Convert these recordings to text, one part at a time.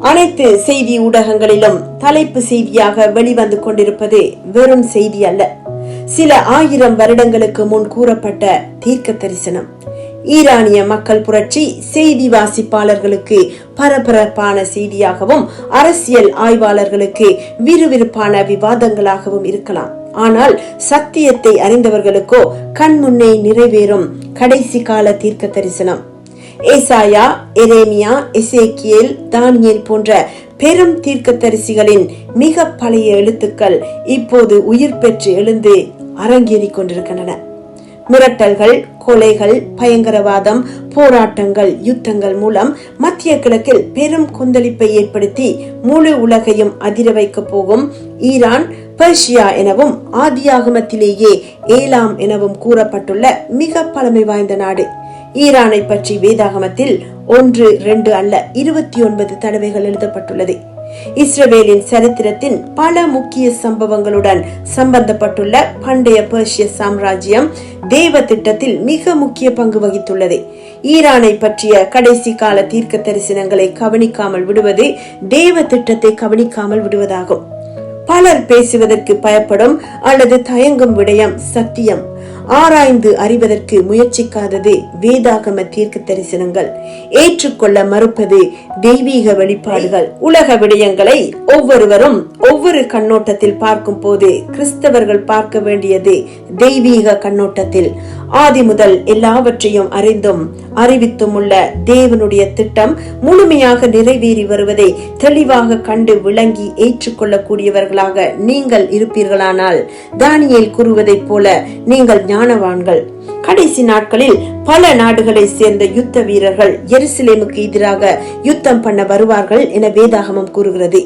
அனைத்து செய்தி ஊடகங்களிலும் தலைப்பு செய்தியாக வெளிவந்து கொண்டிருப்பது வெறும் செய்தி அல்ல, சில 1000 வருடங்களுக்கு முன் கூறப்பட்ட தீர்க்க தரிசனம். ஈரானிய மக்கள் புரட்சி செய்தி வாசிப்பாளர்களுக்கு பரபரப்பான செய்தியாகவும் அரசியல் ஆய்வாளர்களுக்கு விறுவிறுப்பான விவாதங்களாகவும் இருக்கலாம். ஆனால் சத்தியத்தை அறிந்தவர்களுக்கோ கண்முன்னே நிறைவேறும் கடைசி கால தீர்க்க தரிசனம். ஏசாயா, எரேமியா, எசேக்கியேல், தானியேல் போன்ற பெரும் தீர்க்கதரிசிகளின் மிக பழைய எழுத்துக்கள் இப்போது உயிர் பெற்று எழுந்து அரங்கேறி கொண்டிருக்கின்றன. மிரட்டல்கள், கொலைகள், பயங்கரவாதம், போராட்டங்கள், யுத்தங்கள் மூலம் மத்திய கிழக்கில் பெரும் கொந்தளிப்பை ஏற்படுத்தி முழு உலகையும் அதிர வைக்க போகும் ஈரான், பெர்ஷியா எனவும் ஆதியாகமத்திலேயே ஏலாம் எனவும் கூறப்பட்டுள்ள மிக பழமை வாய்ந்த நாடு. ஈரானை பற்றி வேதாகமத்தில் 1, 2 அல்ல 29 தடவைகள் எழுதப்பட்டுள்ளது. இஸ்ரவேலின் சரித்திரத்தின் பல முக்கிய சம்பவங்களுடன் சம்பந்தப்பட்டுள்ள பண்டைய பெர்ஷிய சாம்ராஜ்யம் தேவ திட்டத்தில் மிக முக்கிய பங்கு வகித்துள்ளது. ஈரானை பற்றிய கடைசி கால தீர்க்க தரிசனங்களை கவனிக்காமல் விடுவது தேவ திட்டத்தை கவனிக்காமல் விடுவதாகும். பலர் பேசுவதற்கு பயப்படும் அல்லது தயங்கும் விடயம் சத்தியம். ஆராய்ந்து அறிவதற்கு முயற்சிக்காதது வேதாகம தீர்க்க தரிசனங்கள். ஏற்றுக்கொள்ள மறுப்பது தெய்வீக வெளிப்பாடுகள். உலக விடயங்களை ஒவ்வொருவரும் ஒவ்வொரு கண்ணோட்டத்தில் பார்க்கும் போது கிறிஸ்தவர்கள் பார்க்க வேண்டியது தெய்வீக கண்ணோட்டத்தில். ஆதி முதல் எல்லாவற்றையும் அறிந்தும் அறிவித்தும் உள்ள தேவனுடைய திட்டம் முழுமையாக நிறைவேறி வருவதை தெளிவாக கண்டு விளங்கி ஏற்றுக்கொள்ளக்கூடியவர்களாக நீங்கள் இருப்பீர்களானால் தானியேல் கூறுவதைப் போல நீங்கள் ஞானவான்கள். கடைசி நாட்களில் பல நாடுகளை சேர்ந்த யுத்த வீரர்கள் எருசலேமுக்கு எதிராக யுத்தம் பண்ண வருவார்கள் என வேதாகமம் கூறுகிறது.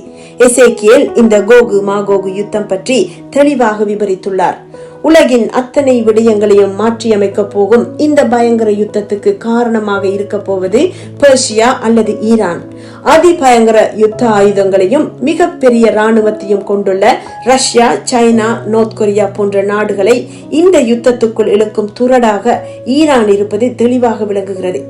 எசேக்கியேல் இந்த கோகு மாகோகு யுத்தம் பற்றி தெளிவாக விவரித்துள்ளார். உலகின் அத்தனை விடயங்களையும் மாற்றியமைக்க போகும் இந்த பயங்கர யுத்தத்துக்கு காரணமாக இருக்க போவது பெர்ஷியா அல்லது ஈரான். அதிபயங்கர யுத்த ஆயுதங்களையும் மிகப்பெரிய இராணுவத்தையும் கொண்டுள்ள ரஷ்யா, சைனா, நோர்த் கொரியா போன்ற நாடுகளை இந்த யுத்தத்துக்குள் இழுக்கும் துரடாக ஈரான் இருப்பது தெளிவாக விளங்குகிறது.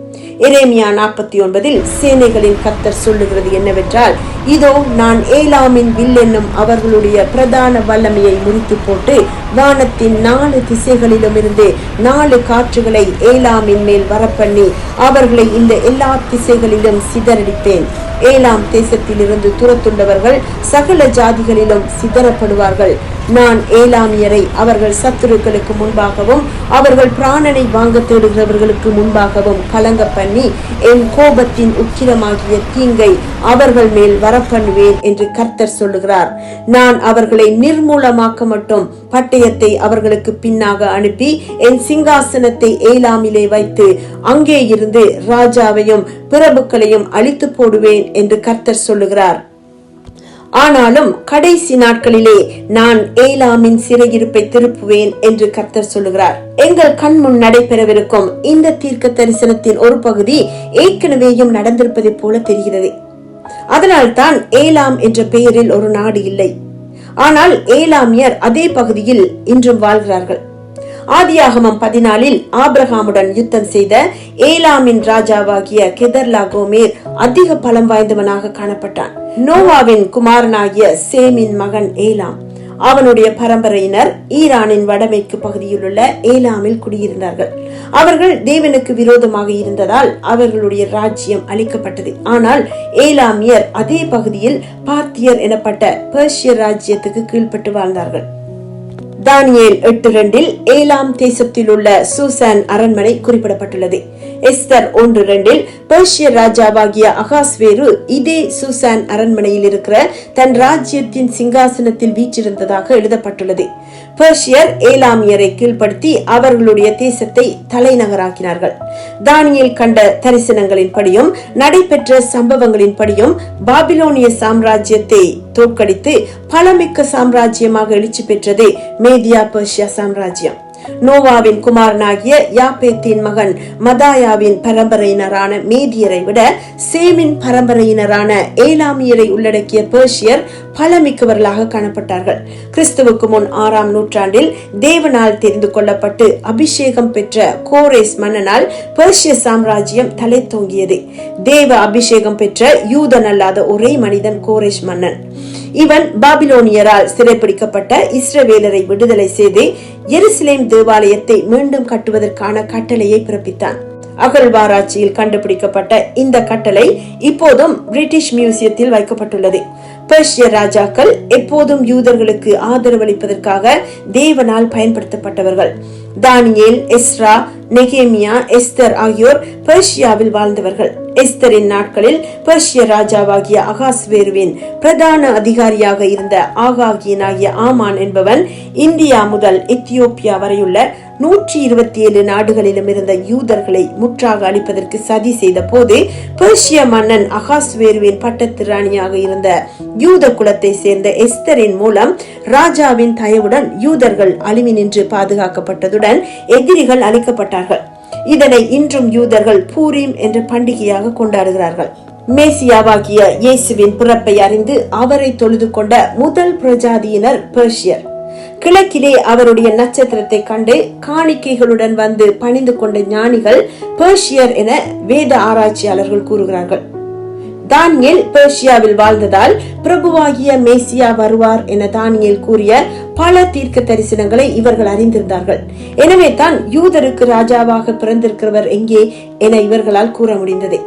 எரேமியா 49 சேனைகளின் கர்த்தர் சொல்லுகிறது என்னவென்றால், இதோ நான் ஏலாமின் வில் என்னும் அவர்களுடைய பிரதான வல்லமையை முறித்து போட்டு வானத்தின் 4 திசைகளிலும் இருந்து 4 காற்றுகளை ஏலாமின் மேல் வரப்பண்ணி அவர்களை இந்த எல்லா திசைகளிலும் சிதறடிப்பேன். ஏலாம் தேசத்திலிருந்து துரத்துண்டவர்கள் சகல ஜாதிகளிலும் சிதறப்படுவார்கள். நான் ஏலாமியரை அவர்கள் சத்துருக்களுக்கு முன்பாகவும் அவர்கள் பிராணனை வாங்க தேடுகிறவர்களுக்கு முன்பாகவும் கலங்க பண்ணி என் கோபத்தின் உக்கிரமாகிய தீங்கை அவர்கள் மேல் வரப்பண்ணுவேன் என்று கர்த்தர் சொல்லுகிறார். நான் அவர்களை நிர்மூலமாக்க மட்டும் பட்டயத்தை அவர்களுக்கு பின்னாக அனுப்பி என் சிங்காசனத்தை ஏலாமிலே வைத்து அங்கே இருந்து ராஜாவையும் பிரபுக்களையும் அழித்து போடுவேன் என்று கர்த்தர் சொல்லுகிறார். ஆனாலும் கடைசி நாட்களிலே நான் ஏலாமின் சிறையிருப்பை திருப்புவேன் என்று கர்த்தர் சொல்லுகிறார். எங்கள் கண் முன் நடைபெறவிருக்கும் இந்த தீர்க்க தரிசனத்தின் ஒரு பகுதி ஏற்கனவேயும் நடந்திருப்பதை போல தெரிகிறது. அதனால்தான் ஏலாம் என்ற பெயரில் ஒரு நாடு இல்லை. ஆனால் ஏலாமியர் அதே பகுதியில் இன்றும் வாழ்கிறார்கள். ஆதியாகமம் 14 ஆபிரகாமுடன் யுத்தம் செய்த ஏலாமின் ராஜாவாகிய கெதர்லாகோமேர் அதிக பலம் வாய்ந்தவனாக காணப்பட்டான். நோவாவின் குமாரனாகிய சேமின் மகன் ஏலாம். அவனுடைய பரம்பரையினர் ஈரானின் வடமேற்கு பகுதியில் உள்ள ஏலாமில் குடியிருந்தார்கள். அவர்கள் தேவனுக்கு விரோதமாக இருந்ததால் அவர்களுடைய ராஜ்யம் அளிக்கப்பட்டது. ஆனால் ஏலாமியர் அதே பகுதியில் பார்த்தியர் எனப்பட்ட பெர்ஷிய ராஜ்யத்துக்கு கீழ்பட்டு வாழ்ந்தார்கள். தானியேல் 8:2 ஏலாம் தேசத்தில் உள்ள சூசான் அரண்மனை குறிப்பிடப்பட்டுள்ளது. எஸ்தர் 1:2 பெர்ஷிய ராஜாவாகிய அகாஸ்வேரு இதே சூசான் அரண்மனையில் இருக்கிற தன் ராஜ்யத்தின் சிங்காசனத்தில் வீற்றிருந்ததாக எழுதப்பட்டுள்ளது. பெர்ஷியர் ஏலாமியரை கீழ்படுத்தி அவர்களுடைய தேசத்தை தலைநகராக்கினார்கள். தானியேல் கண்ட தரிசனங்களின் படியும் நடைபெற்ற சம்பவங்களின் படியும் பாபிலோனிய சாம்ராஜ்யத்தை தோற்கடித்து பலமிக்க சாம்ராஜ்யமாக எழுச்சி பெற்றது மேதியா பெர்ஷியா சாம்ராஜ்யம். நோவாவின் குமாரனாகிய யாப்பேத்தின் மகன் மதாயாவின் பரம்பரையினரான மேதியரை விட சேமின் பரம்பரையினரான ஏலாமியரை உள்ளடக்கிய பெர்ஷியர் பலமிக்கவர்களாக காணப்பட்டார்கள். கிறிஸ்துவுக்கு முன் 6ஆம் நூற்றாண்டில் தேவனால் தெரிந்து கொள்ளப்பட்டு அபிஷேகம் பெற்ற கோரேஸ் மன்னனால் பெர்ஷிய சாம்ராஜ்யம் தலை தோங்கியது. தேவ அபிஷேகம் பெற்ற யூதன் அல்லாத ஒரே மனிதன் கோரேஷ் மன்னன். இவன் பாபிலோனியரால் சிறைப்பிடிக்கப்பட்ட இஸ்ரவேலரை விடுதலை செய்து எருசலேம் தேவாலயத்தை மீண்டும் கட்டுவதற்கான கட்டளையை பிறப்பித்தான். அகழ்வாராய்ச்சியில் கண்டுபிடிக்கப்பட்ட இந்த கட்டளை இப்போதும் பிரிட்டிஷ் மியூசியத்தில் வைக்கப்பட்டுள்ளது. பெர்ஷிய ராஜாக்கள் எப்போதும் யூதர்களுக்கு ஆதரவளிப்பதற்காக தேவனால் பயன்படுத்தப்பட்டவர்கள். தானியேல், எஸ்ரா, நெகேமியா, எஸ்தர் ஆகியோர் பெர்ஷியாவில் வாழ்ந்தவர்கள். எஸ்தரின் நாட்களில் பெர்ஷிய ராஜாவாகிய அகாஸ்வேருவின் பிரதான அதிகாரியாக இருந்த ஆகாகியனாகிய ஆமான் என்பவன் இந்தியா முதல் எத்தியோப்பியா வரையுள்ள 127 நாடுகளிலும் இருந்த யூதர்களை முற்றாக அழிப்பதற்கு சதி செய்த போது பெர்ஷிய மன்னன் அகாஸ்வேருவின் பட்டத்து ராணியாக இருந்த யூத குலத்தை சேர்ந்த எஸ்தரின் மூலம் ராஜாவின் தயவுடன் யூதர்கள் அழிவி நின்று பாதுகாக்கப்பட்டதுடன் எதிரிகள் அழிக்கப்பட்டார்கள். இதனை இன்றும் யூதர்கள் பூரீம் என்ற பண்டிகையாக கொண்டாடுகிறார்கள். மேசியாவாகிய இயேசுவின் பிறப்பை அறிந்து அவரை தொழுது கொண்ட முதல் பிரஜாதியினர் பெர்ஷியர். கிழக்கிலே அவருடைய நட்சத்திரத்தை கண்டு காணிக்கைகளுடன் வந்து பணிந்து கொண்ட ஞானிகள் பெர்ஷியர் என வேத ஆராய்ச்சியாளர்கள் கூறுகிறார்கள். தானியேல் பெர்ஷியாவில் வாழ்ந்ததால் பிரபுவாகிய மேசியா வருவார் என தானியேல் கூறிய பல தீர்க்க தரிசனங்களை இவர்கள் அறிந்திருந்தார்கள். எனவே தான் யூதருக்கு ராஜாவாக பிறந்திருக்கிறவர் எங்கே என இவர்களால் கூற முடிந்தது.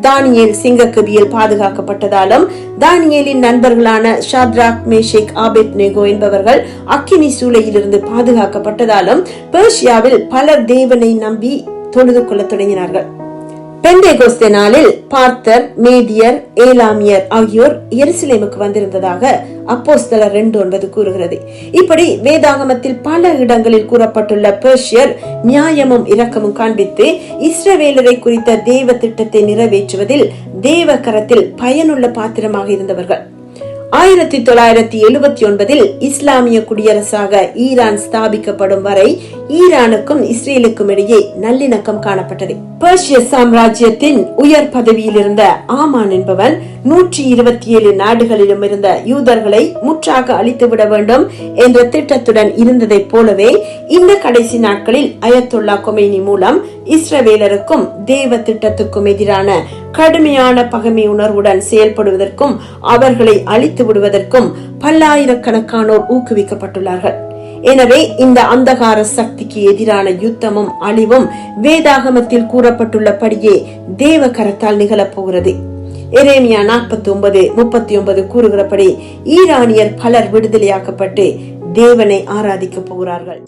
தானியேல் சிங்கக்கபியில் பாதுகாக்கப்பட்டதாலும் தானியேலின் நண்பர்களான ஷாத்ராக், மேஷேக், ஆபேத்நேகோ என்பவர்கள் அக்கினி சூளையிலிருந்து பாதுகாக்கப்பட்டதாலும் பெர்ஷியாவில் பலர் தேவனை நம்பி தொழுது கொள்ள தொடங்கினார்கள். பெந்தேகோஸ்தே நாளில் பார்த்தர், மேதியர், ஏலாமியர் ஆகியோர் எருசலேமுக்கு வந்திருந்ததாக அப்போஸ்தலர் 2:9 கூறுகிறது. இப்படி வேதாகமத்தில் பல இடங்களில் கூறப்பட்டுள்ள பெர்ஷியர் நியாயமும் இரக்கமும் காண்பித்து இஸ்ரவேலரை குறித்த தேவ திட்டத்தை நிறைவேற்றுவதில் தேவ கரத்தில் பயனுள்ள பாத்திரமாக இருந்தவர்கள். 1979 இஸ்லாமிய குடியரசாக ஈரான் ஸ்தாபிக்கப்படும் வரை ஈரானுக்கும் இஸ்ரேலுக்கும் இடையே நல்லிணக்கம் காணப்பட்டது. பெர்ஷிய சாம்ராஜ்யத்தின் உயர் பதவியில் இருந்த ஆமான் என்பவன் 127 நாடுகளிலும் இருந்த யூதர்களை முற்றாக அழித்துவிட வேண்டும் என்ற திட்டத்துடன் இருந்ததை போலவே இந்த கடைசி நாட்களில் அயத்துல்லா கொமேனி மூலம் இஸ்ரவேலருக்கும் தேவ திட்டத்துக்கும் எதிரான கடுமையான பகைமை உணர்வுடன் செயல்படுவதற்கும் அவர்களை அழித்து விடுவதற்கும் பல்லாயிரக்கணக்கானோர் ஊக்குவிக்கப்பட்டுள்ளார்கள். எனவே இந்த அந்தகார சக்திக்கு எதிரான யுத்தமும் அழிவும் வேதாகமத்தில் கூறப்பட்டுள்ளபடியே தேவ கரத்தால் நிகழப்போகிறது. எரேமியா 49:39 கூறுகிறபடி ஈரானியர் பலர் விடுதலையாக்கப்பட்டு தேவனை ஆராதிக்க போகிறார்கள்.